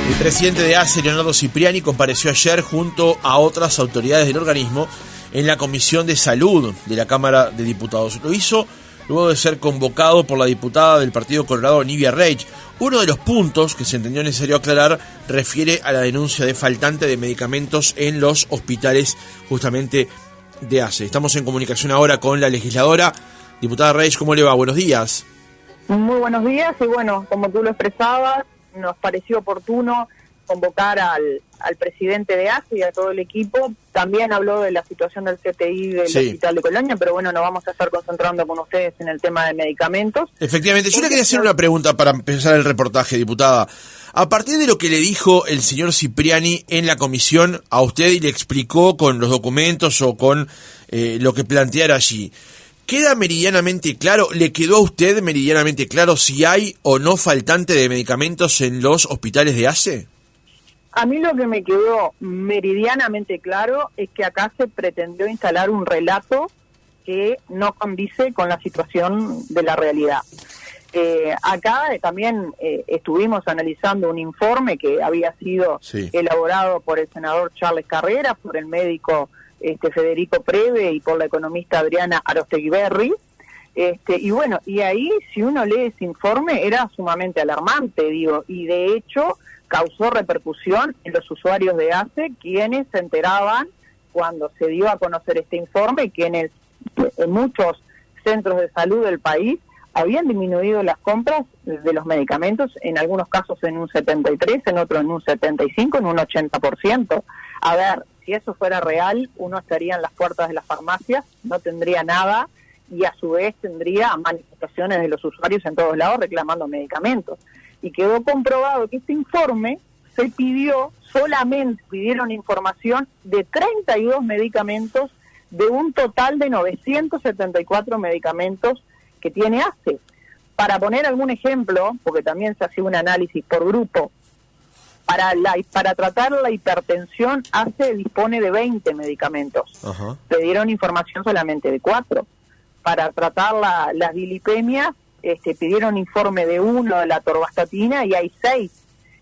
El presidente de ACE, Leonardo Cipriani, compareció ayer junto a otras autoridades del organismo en la Comisión de Salud de la Cámara de Diputados. Lo hizo luego de ser convocado por la diputada del Partido Colorado, Nivia Reich. Uno de los puntos que se entendió necesario aclarar refiere a la denuncia de faltante de medicamentos en los hospitales justamente de ACE. Estamos en comunicación ahora con la legisladora. Diputada Reich, ¿cómo le va? Buenos días. Muy buenos días y bueno, como tú lo expresabas, nos pareció oportuno convocar al presidente de ACE y a todo el equipo. También habló de la situación del CTI del Hospital de Colonia, pero bueno, nos vamos a estar concentrando con ustedes en el tema de medicamentos. Efectivamente, yo le quería hacer una pregunta para empezar el reportaje, diputada. A partir de lo que le dijo el señor Cipriani en la comisión a usted y le explicó con los documentos o con lo que planteara allí, ¿queda meridianamente claro, le quedó a usted meridianamente claro si hay o no faltante de medicamentos en los hospitales de ACE? A mí lo que me quedó meridianamente claro es que acá se pretendió instalar un relato que no condice con la situación de la realidad. Acá también estuvimos analizando un informe que había sido elaborado por el senador Charles Carreras, por el médico Federico Preve y por la economista Adriana Arosteguiberri. Y bueno, y ahí si uno lee ese informe era sumamente alarmante, y de hecho causó repercusión en los usuarios de ACE, quienes se enteraban cuando se dio a conocer este informe, que en muchos centros de salud del país habían disminuido las compras de los medicamentos, en algunos casos en un 73%, en otros en un 75%, en un 80%. A ver, si eso fuera real, uno estaría en las puertas de las farmacias, no tendría nada, y a su vez tendría manifestaciones de los usuarios en todos lados reclamando medicamentos. Y quedó comprobado que este informe se solamente pidieron información de 32 medicamentos de un total de 974 medicamentos que tiene ACE. Para poner algún ejemplo, porque también se hace un análisis por grupo, para tratar la hipertensión, ACE dispone de 20 medicamentos. Pidieron información solamente de 4. Para tratar las dilipemias, pidieron informe de 1 de la atorvastatina y hay 6.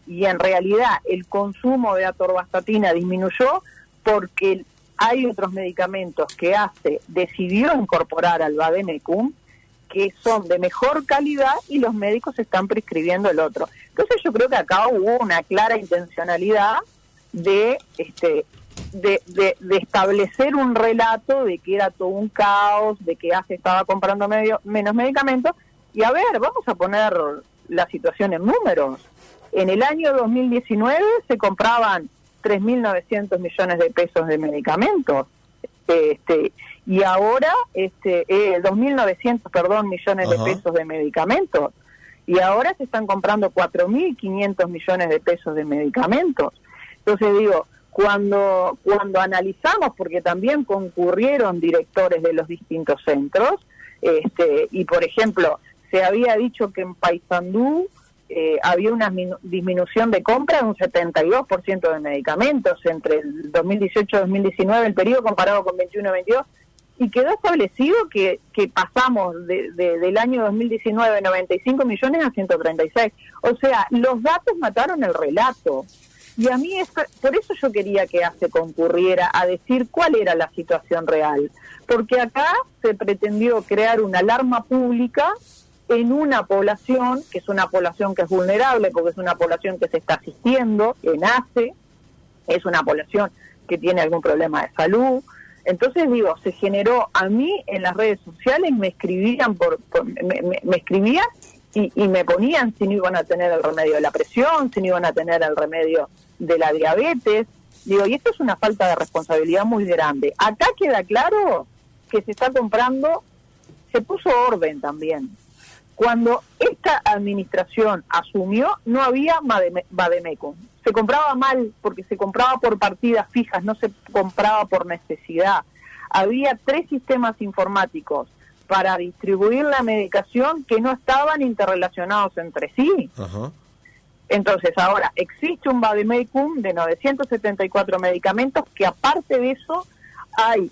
Y en realidad el consumo de atorvastatina disminuyó porque hay otros medicamentos que ACE decidió incorporar al Vademecum, que son de mejor calidad y los médicos están prescribiendo el otro. Entonces yo creo que acá hubo una clara intencionalidad de establecer un relato de que era todo un caos, de que ACE estaba comprando menos medicamentos. Y a ver, vamos a poner la situación en números. En el año 2019 se compraban 3.900 millones de pesos de medicamentos. Y ahora 2.900 millones de pesos de medicamentos, y ahora se están comprando 4.500 millones de pesos de medicamentos. Entonces digo, cuando analizamos, porque también concurrieron directores de los distintos centros, y por ejemplo se había dicho que en Paysandú había una disminución de compra de un 72% de medicamentos entre el 2018 y 2019, el periodo comparado con 21-22, y quedó establecido que pasamos del año 2019 de 95 millones a 136. O sea, los datos mataron el relato. Y a mí, por eso yo quería que ACE concurriera a decir cuál era la situación real. Porque acá se pretendió crear una alarma pública en una población, que es una población que es vulnerable, porque es una población que se está asistiendo en ACE, es una población que tiene algún problema de salud. Entonces digo, se generó, a mí en las redes sociales me escribían me escribían y me ponían si no iban a tener el remedio de la presión, si no iban a tener el remedio de la diabetes. Digo, y esto es una falta de responsabilidad muy grande. Acá queda claro que se está comprando, se puso orden también. Cuando esta administración asumió, no había Vademecum. Se compraba mal porque se compraba por partidas fijas, no se compraba por necesidad. Había 3 sistemas informáticos para distribuir la medicación que no estaban interrelacionados entre sí. Entonces ahora existe un Vademecum de 974 medicamentos que aparte de eso hay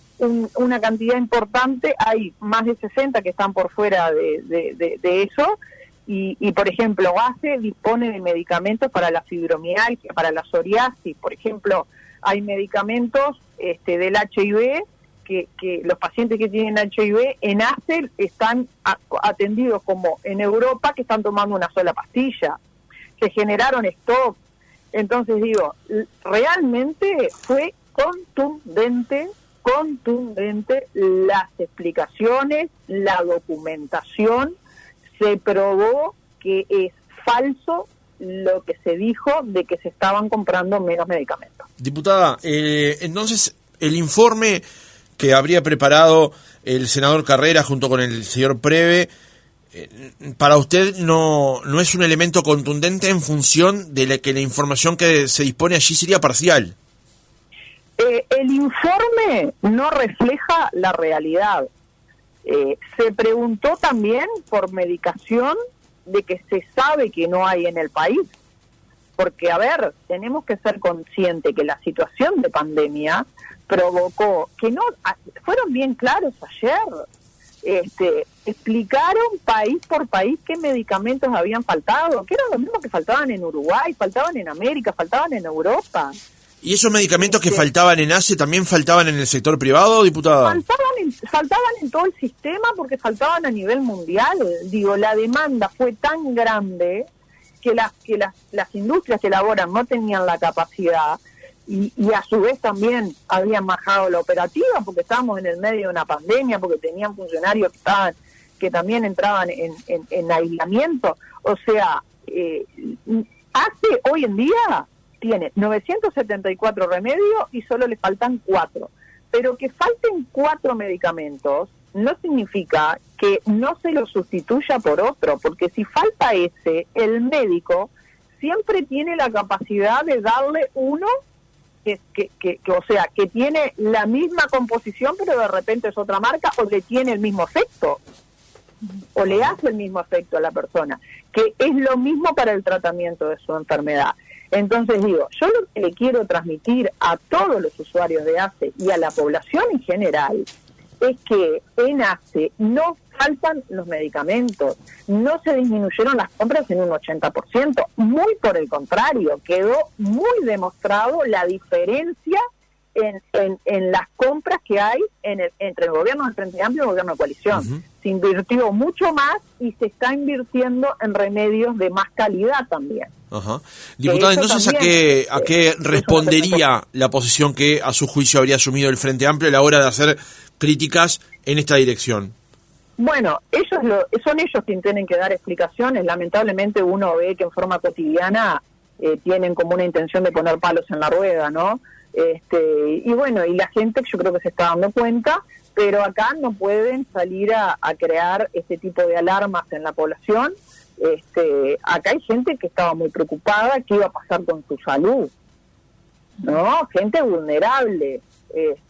una cantidad importante, hay más de 60 que están por fuera de eso, y por ejemplo, ACE dispone de medicamentos para la fibromialgia, para la psoriasis. Por ejemplo, hay medicamentos del HIV que los pacientes que tienen HIV en ACE están atendidos como en Europa, que están tomando una sola pastilla. Se generaron stock. Entonces digo, realmente fue contundente las explicaciones, la documentación. Se probó que es falso lo que se dijo de que se estaban comprando menos medicamentos. Diputada, entonces el informe que habría preparado el senador Carrera junto con el señor Preve, para usted no es un elemento contundente en función de que la información que se dispone allí sería parcial. El informe no refleja la realidad. Se preguntó también por medicación de que se sabe que no hay en el país. Porque, a ver, tenemos que ser conscientes que la situación de pandemia provocó que no... Fueron bien claros ayer. Explicaron país por país qué medicamentos habían faltado, que era lo mismo que faltaban en Uruguay, faltaban en América, faltaban en Europa. ¿Y esos medicamentos que faltaban en ACE también faltaban en el sector privado, diputada? Faltaban en todo el sistema porque faltaban a nivel mundial. Digo, la demanda fue tan grande que las industrias que elaboran no tenían la capacidad y a su vez también habían bajado la operativa porque estábamos en el medio de una pandemia, porque tenían funcionarios que también entraban en aislamiento. O sea, ACE hoy en día tiene 974 remedios y solo le faltan 4. Pero que falten 4 medicamentos no significa que no se lo sustituya por otro, porque si falta ese, el médico siempre tiene la capacidad de darle uno que tiene la misma composición, pero de repente es otra marca, o le tiene el mismo efecto, o le hace el mismo efecto a la persona, que es lo mismo para el tratamiento de su enfermedad. Entonces digo, yo lo que le quiero transmitir a todos los usuarios de ACE y a la población en general es que en ACE no faltan los medicamentos, no se disminuyeron las compras en un 80%, muy por el contrario, quedó muy demostrado la diferencia en las compras que hay entre el gobierno del Frente Amplio y el gobierno de coalición. Uh-huh. Se invirtió mucho más y se está invirtiendo en remedios de más calidad también. Ajá. Diputada, entonces, ¿a qué respondería la posición que a su juicio habría asumido el Frente Amplio a la hora de hacer críticas en esta dirección? Bueno, son ellos quienes tienen que dar explicaciones. Lamentablemente uno ve que en forma cotidiana tienen como una intención de poner palos en la rueda, ¿no? Y bueno, y la gente yo creo que se está dando cuenta, pero acá no pueden salir a crear este tipo de alarmas en la población. Acá hay gente que estaba muy preocupada qué iba a pasar con su salud, ¿no? Gente vulnerable,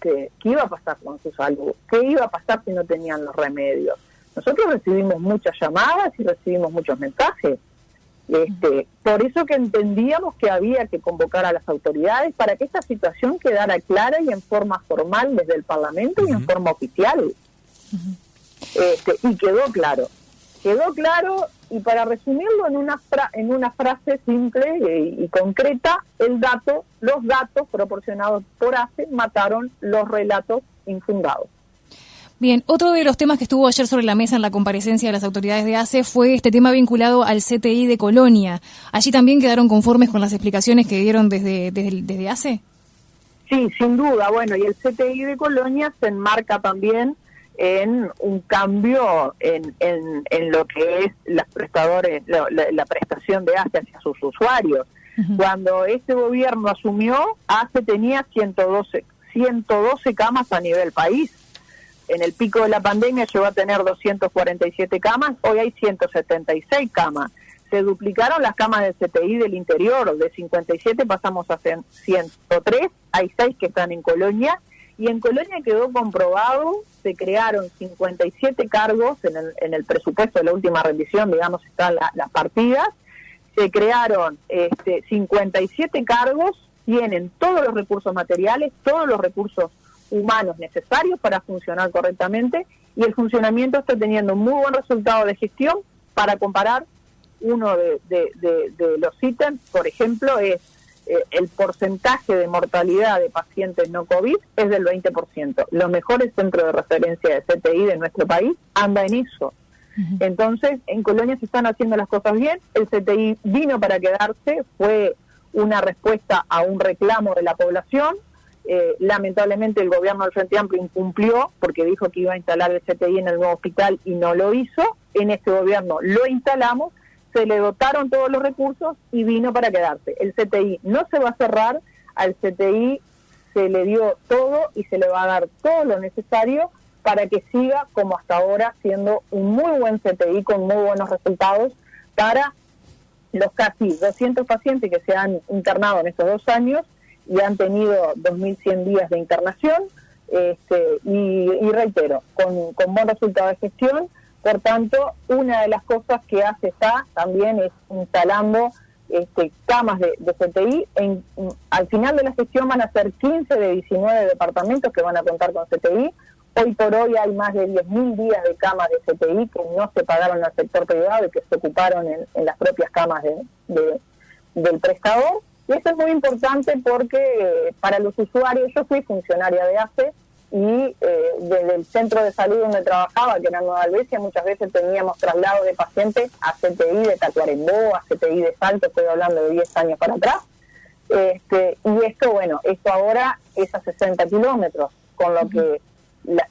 qué iba a pasar con su salud, qué iba a pasar si no tenían los remedios. Nosotros recibimos muchas llamadas y recibimos muchos mensajes. Por eso que entendíamos que había que convocar a las autoridades para que esta situación quedara clara y en forma formal desde el Parlamento y en forma oficial. Y quedó claro, y para resumirlo en una frase simple y concreta, los datos proporcionados por ACE mataron los relatos infundados. Bien, otro de los temas que estuvo ayer sobre la mesa en la comparecencia de las autoridades de ACE fue este tema vinculado al CTI de Colonia. ¿Allí también quedaron conformes con las explicaciones que dieron desde ACE? Sí, sin duda. Bueno, y el CTI de Colonia se enmarca también en un cambio en lo que es la prestación de ACE hacia sus usuarios. Uh-huh. Cuando este gobierno asumió, ACE tenía 112 camas a nivel país. En el pico de la pandemia llegó a tener 247 camas, hoy hay 176 camas. Se duplicaron las camas del CTI del interior, de 57 pasamos a 103, hay 6 que están en Colonia, y en Colonia quedó comprobado, se crearon 57 cargos en el presupuesto de la última revisión, digamos, están las partidas, se crearon 57 cargos, tienen todos los recursos materiales, todos los recursos humanos necesarios para funcionar correctamente, y el funcionamiento está teniendo un muy buen resultado de gestión para comparar uno de los ítems, por ejemplo, es el porcentaje de mortalidad de pacientes no COVID es del 20%. Los mejores centros de referencia de CTI de nuestro país anda en eso. Entonces, en Colonia se están haciendo las cosas bien, el CTI vino para quedarse, fue una respuesta a un reclamo de la población. Lamentablemente el gobierno del Frente Amplio incumplió porque dijo que iba a instalar el CTI en el nuevo hospital y no lo hizo. En este gobierno lo instalamos, se le dotaron todos los recursos y vino para quedarse. El CTI no se va a cerrar, al CTI se le dio todo y se le va a dar todo lo necesario para que siga como hasta ahora siendo un muy buen CTI con muy buenos resultados para los casi 200 pacientes que se han internado en estos 2 años y han tenido 2.100 días de internación, y reitero, con buen resultado de gestión. Por tanto, una de las cosas que hace está también es instalando camas de CTI. Al final de la gestión van a ser 15 de 19 departamentos que van a contar con CTI. Hoy por hoy hay más de 10.000 días de camas de CTI que no se pagaron al sector privado y que se ocuparon en las propias camas del prestador. Y eso es muy importante porque para los usuarios, yo fui funcionaria de ACE y desde el centro de salud donde trabajaba, que era Nueva Albesia, muchas veces teníamos traslados de pacientes a CTI de Tacuarembó, a CTI de Salto, estoy hablando de 10 años para atrás. Y esto ahora es a 60 kilómetros, con lo que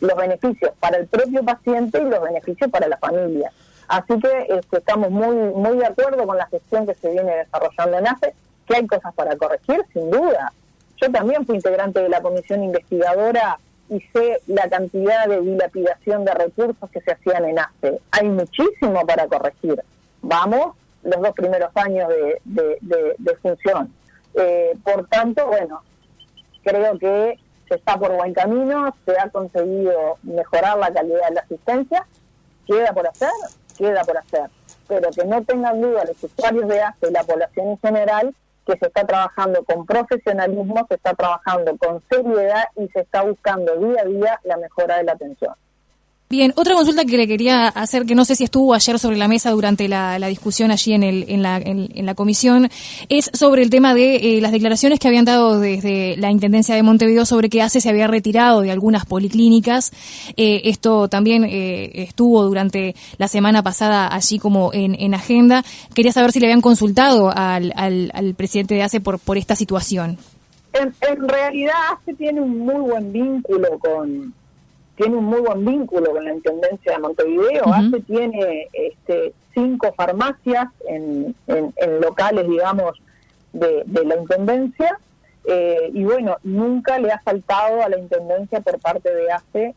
los beneficios para el propio paciente y los beneficios para la familia. Así que estamos muy de acuerdo con la gestión que se viene desarrollando en ACE, que hay cosas para corregir, sin duda. Yo también fui integrante de la comisión investigadora y sé la cantidad de dilapidación de recursos que se hacían en ACE. Hay muchísimo para corregir. Vamos, los 2 primeros años de función. Por tanto, creo que se está por buen camino, se ha conseguido mejorar la calidad de la asistencia. Queda por hacer, pero que no tengan duda los usuarios de ACE y la población en general que se está trabajando con profesionalismo, se está trabajando con seriedad y se está buscando día a día la mejora de la atención. Bien, otra consulta que le quería hacer, que no sé si estuvo ayer sobre la mesa durante la discusión allí en la comisión, es sobre el tema de las declaraciones que habían dado desde la Intendencia de Montevideo sobre que ACE se había retirado de algunas policlínicas. Esto también estuvo durante la semana pasada allí como en agenda. Quería saber si le habían consultado al presidente de ACE por esta situación. En realidad ACE tiene un muy buen vínculo con la Intendencia de Montevideo. ACE tiene 5 farmacias en locales, digamos, de la Intendencia, y nunca le ha faltado a la Intendencia por parte de ACE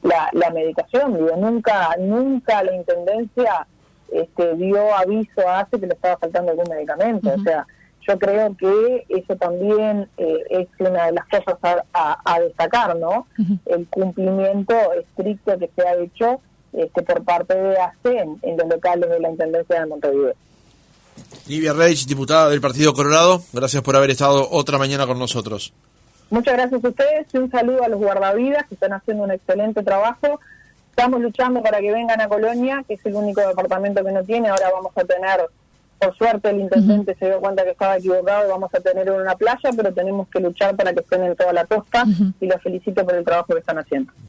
la medicación. Nunca la Intendencia dio aviso a ACE que le estaba faltando algún medicamento. O sea, yo creo que eso también es una de las cosas a destacar, ¿no? El cumplimiento estricto que se ha hecho por parte de ACE en los locales de la Intendencia de Montevideo. Livia Reich, diputada del Partido Colorado, gracias por haber estado otra mañana con nosotros. Muchas gracias a ustedes y un saludo a los guardavidas que están haciendo un excelente trabajo. Estamos luchando para que vengan a Colonia, que es el único departamento que no tiene. Ahora vamos a tener, por suerte el intendente se dio cuenta que estaba equivocado y vamos a tener una playa, pero tenemos que luchar para que estén en toda la costa y los felicito por el trabajo que están haciendo.